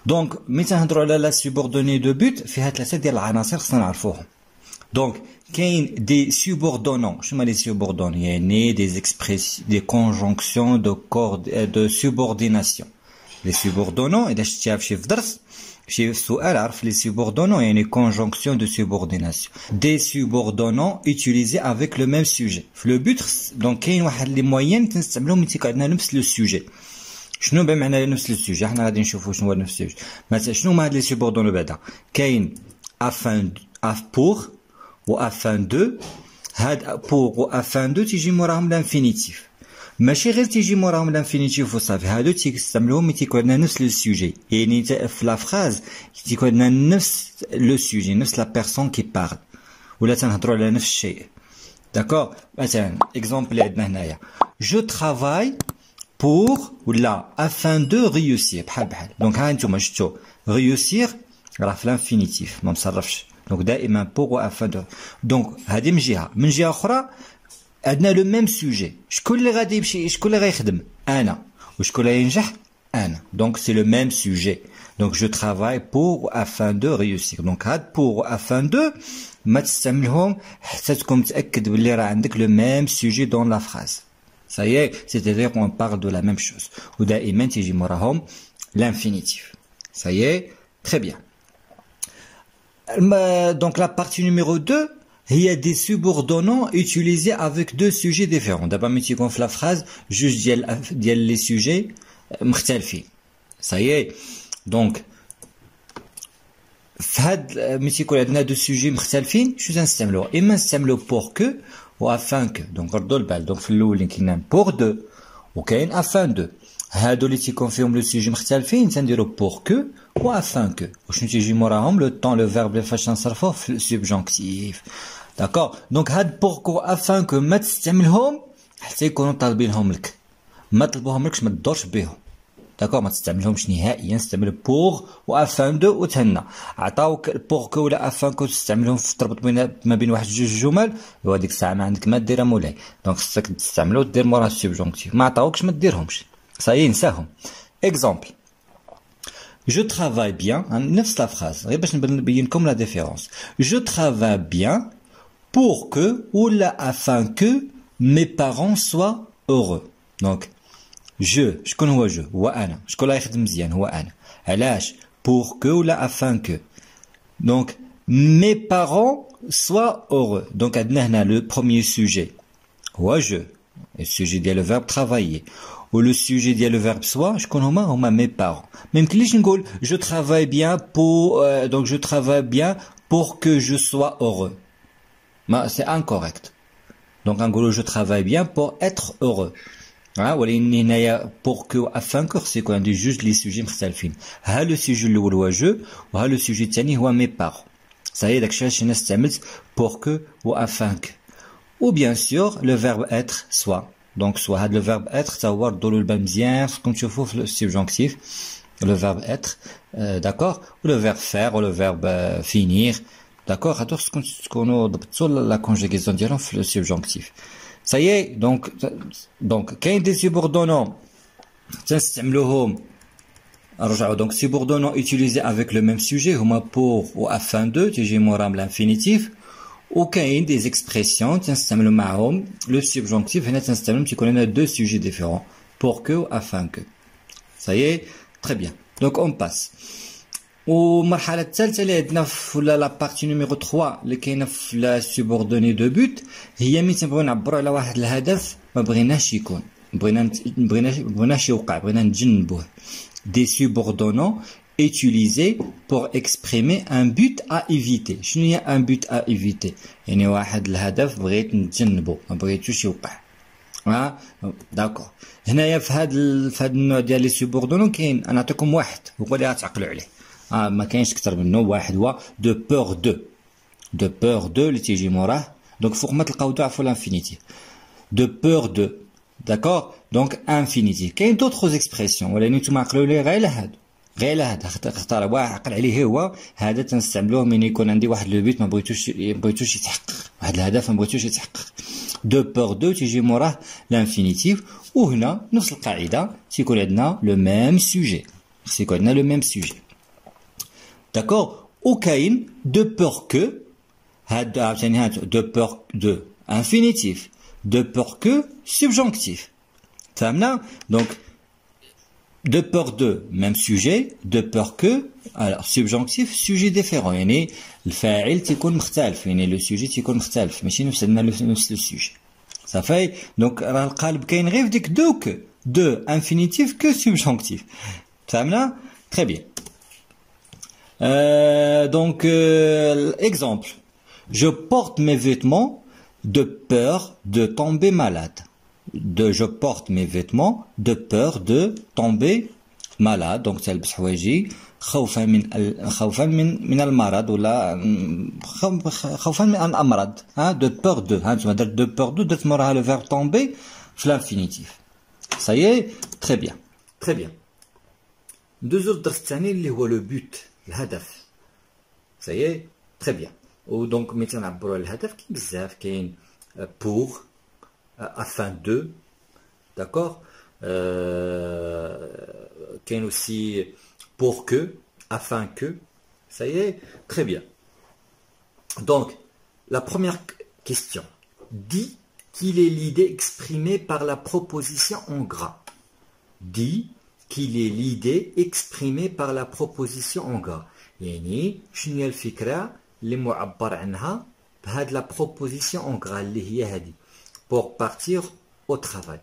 دونك ملي تنهضروا على لا سوبوردوني دو بوت فيها ثلاثه ديال العناصر خصنا نعرفوهم. دونك كاين دي سوبوردونون. شنو هما لي سوبوردون؟ يعني دي اكسبريسيون دي كونجونكسيون دو سوبورديناسيون. لي سوبوردونون اذا شفتيها في شي درس في سؤال عرف لي سوبوردونون يعني كونجونكسيون دو سوبورديناسيون. دي سوبوردونون utilisés avec le même sujet. في لو بوت دونك كاين واحد لي موين تنستعملوهم ملي تيكون عندنا نفس لو سوجي. شنو بمعنى نفس السوجي؟ حنا غادي نشوفوا شنو هو نفس السوجي. مثلا شنو هما هاد لي سوبوردونون بعدا؟ كاين afin pour و afin de. هاد pour و afin de تيجي موراهم لانفينيتيف. ماشي غير تيجي موراهم لانفينيتيف وصافي، هادو تيستعملوهم ملي تيكون عندنا نفس لو سوجي، يعني في لا فراز تيكون عندنا نفس لو سوجي، نفس لا بيرسون كي بارل، ولا تنهضروا على نفس الشيء. داكور. مثلا اكزومبل اللي عندنا هنايا جو ترافاي pour ولا afin de réussir بحال. دونك ها انتم شفتوا réussir راه في لانفينيتيف ما مصرفش، دونك دائما pour و afin de. دونك هذه من جهه اخرى عندنا لو ميم سوجي. شكون اللي غادي يمشي، شكون اللي غيخدم؟ انا. وشكون اللي ينجح؟ انا. دونك سي لو ميم سوجي. دونك جو ترافاي pour afin de réussir. دونك هاد pour afin de ما تستعملهم حتى تكون متاكد باللي راه عندك لو ميم سوجي دون لا فراز. Ça y est, c'est-à-dire qu'on parle de la même chose. Ou دائما تيجي موراهم l'infinitif. Ça y est, très bien. Donc la partie numéro 2, il y a des subordonnants utilisés avec deux sujets différents. D'abord, ملي تيكون في la phrase جوج ديال les sujets مختلفين. Ça y est. Donc في هاد ملي تيكون عندنا دو سوجي مختلفين شنو تنستعملو؟ اما نستعملو pour que و afin que. دونك ردوا البال. دونك في الاولين كاين pour deux وكاين afin de. هادو اللي تيكون فيهم لو سوجي مختلفين تنديرو pour que و afin que. وشنو تيجي موراهم؟ لو طون لو فيرب اللي فاش نصرفوه في السوبجونكتيف. داكور. دونك هاد pour que و afin que ما تستعملهم حتى يكونوا طالبينهم لك. ما طلبوهم لكش ما تدورش بهم. داكور. ما تستعملهمش نهائيا. استعمل بوغ و افان دو وتهنا. عطاوك بوغ كو ولا افان كو تستعملهم في تربط ما بين واحد جوج جمل، و هذيك الساعه ما عندك ما ديرها مولاي. دونك خصك تستعملو دير موراه السوبجونكتيف. ما عطاوكش ما ديرهمش. صايي نساهم. اكزومبل جو ترافاي بيان. نفس لا فراز غير باش نبين لكم لا ديفيرونس. جو ترافاي بيان بور كو ولا افان كو مي بارون سوا heureux. دونك جو شكون هو جو؟ هو انا. شكون اللي يخدم مزيان؟ هو انا. علاش؟ pour que ولا afin que. دونك mes parents soient heureux. دونك عندنا هنا لو بروميير سوجي هو جو، السوجي ديال لو فيرب travailler، و لو سوجي ديال لو فيرب سوا شكون هما mes parents. ما يمكنليش نقول je travaille bien pour donc je travaille bien pour que je sois heureux. ما c'est incorrect. دونك نقولوا je travaille bien pour être heureux. ولكن هنايا pour que afin que خص يكون عندي جوج لي سوجي مختلفين. ها لو سوجي الاول هو جو، وها لو سوجي الثاني هو مي بارون. صايي داكشي علاش انا استعملت pour que و afin que. و بيان سور لو فيرب être soit. دونك سوا هاد لو فيرب être تا هو ردوا له البال مزيان خصكم تشوفوه في السوبجونكتيف. لو فيرب être داكور، و لو فيرب faire و لو فيرب finir. داكور. هادو خصكم تكونوا ضبطوا لا كونجيغاسيون ديالهم في السوبجونكتيف. Ça y est, donc كاين دي سوبوردونون تنستعملوهم. نرجعوا دونك سوبوردونون utilisés avec le même sujet هما pour و afin de تيجي موراهم لانفينيتيف. وكاين دي اكسبريسيون تنستعملو معاهم لو سوبجونكتيف. هنا تنستعملو تيكون عندنا دو سوجي ديفيرون pour que و afin que. Ça y est, très bien. Donc on passe. والمرحله الثالثه اللي عندنا في لا بارتي نيميرو 3 اللي كاينه في لا سوبوردوني دو بوت هي ملي تنبغيو نعبروا على واحد الهدف ما بغيناش يكون، بغيناش يوقع، بغينا نتجنبوه. دي سوبوردونون utilisés pour exprimer un but à éviter. شنو هي un but à éviter؟ يعني واحد الهدف بغيت نتجنبو ما بغيتوش يوقع. داكور. هنايا في هذا النوع ديال لي سوبوردونون كاين، انا نعطيكم واحد هو اللي غتعقلوا عليه. ما كاينش اكثر منه. واحد هو دو بور دو. دو بور دو اللي تيجي موراه دونك فوق ما تلقاو دو عفوا لانفينيتيف. دو بور دو. داكور. دونك انفينيتيف. كاين دوطخ اكسبريسيون ولكن نتوما عقلوا لي غير لهادو. غير لهذا اختار واحد عقل عليه. هو هذا تنستعملوه من يكون عندي واحد لو بيت ما بغيتوش يتحقق، واحد الهدف ما بغيتوش يتحقق. دو بور دو تيجي موراه لانفينيتيف. وهنا نفس القاعده تيكون عندنا لو ميم سوجي. خص يكون عندنا لو ميم سوجي. d'accord ou كاين de peur que هاد عاوتاني هاد de peur de infinitif de peur que subjonctif فهمنا donc de peur de même sujet de peur que alors subjonctif sujet différent يعني الفاعل تيكون مختلف يعني le sujet تيكون مختلف ماشي نفس le sujet ça fait donc راه القالب كاين غير في ديك دوك de infinitif que subjonctif فهمنا très bien donc exemple je porte mes vêtements de peur de tomber malade je porte mes vêtements de peur de tomber malade donc تلبس حوايجي خوفا من المرض ولا خوفا من ان امرض de peur de ها درت de peur de درت موراها le verbe tomber في l'infinitif ça y est très bien très bien دوزو الدرس الثاني اللي هو لو بوت الهدف ça y est très bien ودونك ملي تنعبروا على الهدف كاين بزاف كاين pour afin de d'accord كاين aussi pour que afin que ça y est très bien donc la première question dit qu'il est l'idée exprimée par la proposition en gras dit qu'il est l'idée exprimée par la proposition en gras يعني شنو هي الفكرة اللي معبر عنها بهاد لا proposition en gras اللي هي هذه pour partir au travail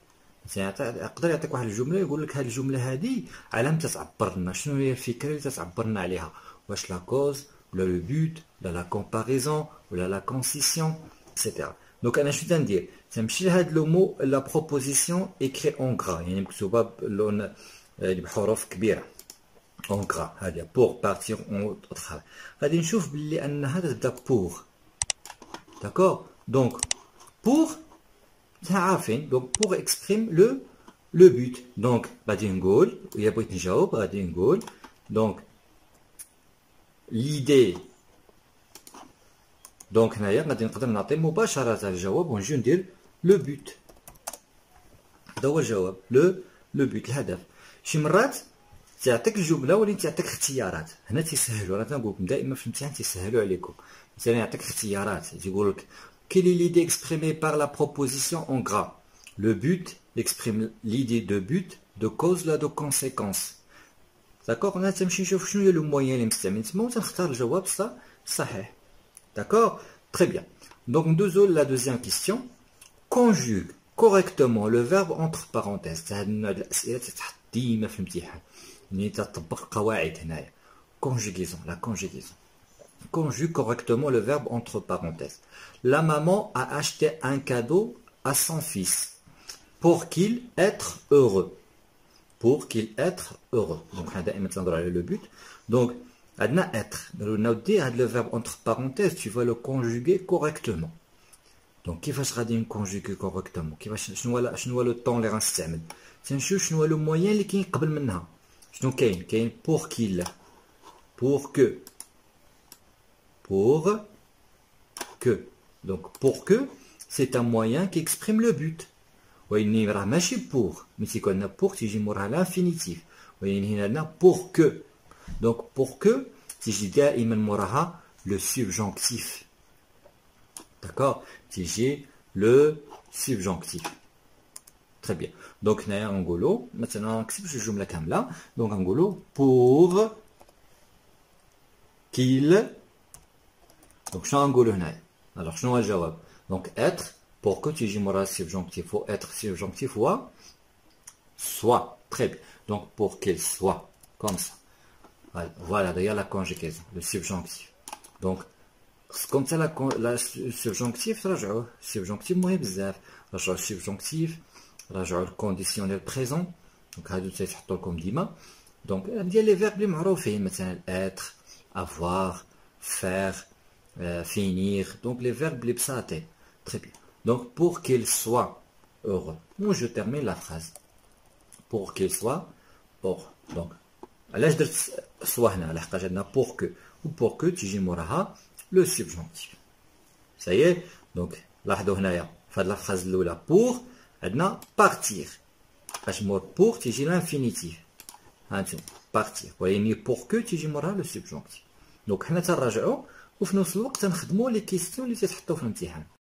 يقدر يعطيك واحد الجملة يقول لك هاد الجملة هذه على متى تعبر لنا شنو هي الفكرة اللي تتعبر لنا عليها واش لا كوز ولا لو بوت ولا لا كومباريزون ولا لا كونسيسيون اكسيتيرا دونك انا شنو تندير تمشي لهاد لو مو لا بروبوزيسيون ايكري اون غرا يعني مكتوبة باللون بحروف كبيرة اون غرا هذه بور بارتير اون طرافاي غادي نشوف بلي انها تبدا بور داكور دونك بور عارفين دونك بور اكسبريم لو بوت دونك غادي نقول ويا بغيت نجاوب غادي نقول دونك ليدي دونك هنايا غادي نقدر نعطي مباشرة الجواب ونجي ندير لو بوت هذا هو الجواب لو بوت الهدف شي مرات تعطيك الجمله ولكن تعطيك اختيارات هنا تيسهلوا انا تنقول لكم دائما في الامتحان تيسهلوا عليكم مثلا يعطيك اختيارات تيقول لك quelle est l'idée exprimée par la proposition en gras le but exprime l'idée de but de cause là de conséquence d'accord انا تمشي نشوف شنو هي لو موين اللي مستعمل تما وتنختار الجواب صحيح d'accord très bien donc ندوزو la deuxième question conjugue correctement le verbe entre parenthèses هاد النوع ديال الاسئله تتحط ديما في الامتحان يعني تطبق القواعد هنايا conjugaison la conjugaison conjugue correctement le verbe entre parenthèses la maman a acheté un cadeau à son fils pour qu'il être heureux donc on a دائما تنهضروا على le but donc عندنا être نودي هاد le verbe entre parenthèses tu vas le conjuguer correctement donc كيفاش غادي نكونجوغي كوريكتومون كيفاش شنو هو لو طون اللي غنستعمل تنشوف شنو هو لو موين اللي كاين قبل منها شنو كاين pour qu'il pour que donc pour que c'est un moyen qui exprime le but وين راه ماشي pour ملي تيكون عندنا pour تيجي موراها l'infinitif وين هنا عندنا pour que donc pour que تيجي دائما موراها le subjonctif d'accord تيجي le subjonctif très bien donc هنايا نقولوا مثلا نكتب شي جمله كامله دونك نقولوا pour qu'il donc شنو نقولوا هنايا alors شنو هو الجواب donc être pour que تيجي موراها subjonctif faut être subjonctif ou soit très bien donc pour qu'il soit comme ça voilà d'ailleurs la conjugaison le subjonctif donc comme ça la subjonctif راجعوه subjonctif مهم بزاف راجعوا subjonctif راجعوا الكونديسيونيل بريزون دونك هادو تيتحطوا لكم ديما دونك ديال لي فيرب اللي معروفين مثلا être avoir faire finir donc les verbes les بساطين très bien donc pour qu'il soit heureux moi je termine la phrase pour qu'il soit heureux donc علاش درت سوا هنا لحقاش عندنا pour que و pour que تيجي موراها le subjonctif ça y est donc لاحظوا هنايا في هاد لا phrase الاولى pour عندنا partir اش مور pour تيجي l'infinitif هانتوما partir ولكن pour que تيجي موراها le subjonctif دونك حنا تنراجعوا وفي نفس الوقت تنخدموا لي كيستيون اللي تتحطوا في الامتحان.